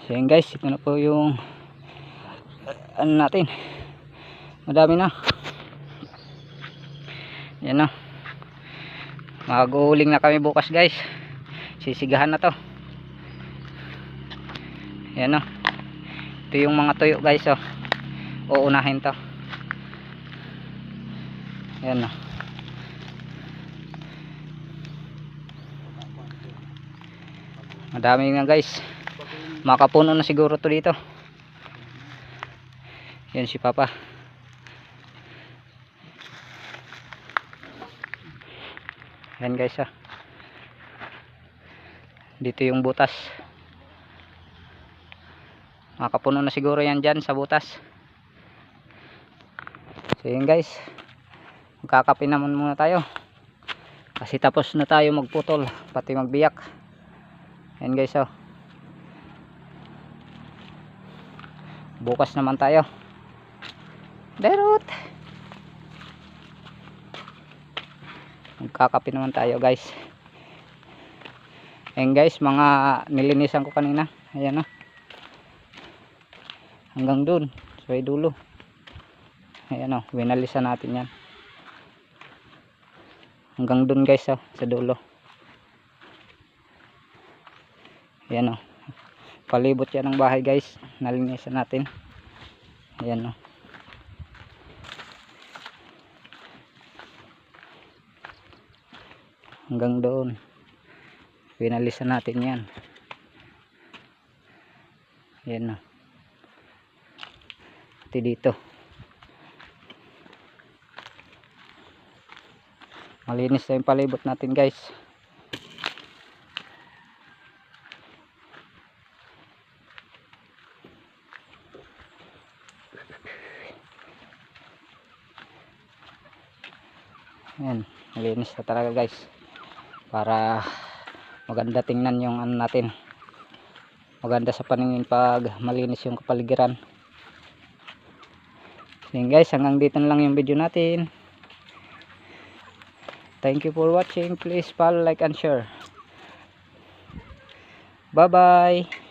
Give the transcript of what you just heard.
So yan guys, ito na po yung ano natin, madami na. Yan na, mag-uuling na kami bukas guys, sisigahan na to. Yan na, ito yung mga tuyo guys, oh. Uunahin to. Yan na, madami nga guys, makapuno na siguro to dito. Yan si Papa. Yan guys, ah. Dito yung butas, makapuno na siguro yan dyan sa butas. So yun guys, magkakape naman muna tayo kasi tapos na tayo magputol pati magbiyak. Yan guys, oh. Bukas naman tayo. Derot. Magkakape naman tayo guys. Ayan guys, mga nilinisan ko kanina. Ayan, oh. Hanggang dun sa dulo. Ayan, oh, winalisan natin yan. Hanggang dun guys, oh, sa dulo. Ayan, oh. Palibot yan ng bahay guys, nalinisan natin. Ayan, oh. Hanggang doon winalisan natin yan. Ayan, oh. Pati dito malinis na yung palibot natin guys. Ayan, malinis na talaga guys, para maganda tingnan yung ano natin, maganda sa paningin pag malinis yung kapaligiran. So guys, hanggang dito na lang yung video natin. Thank you for watching. Please follow, like and share. Bye bye.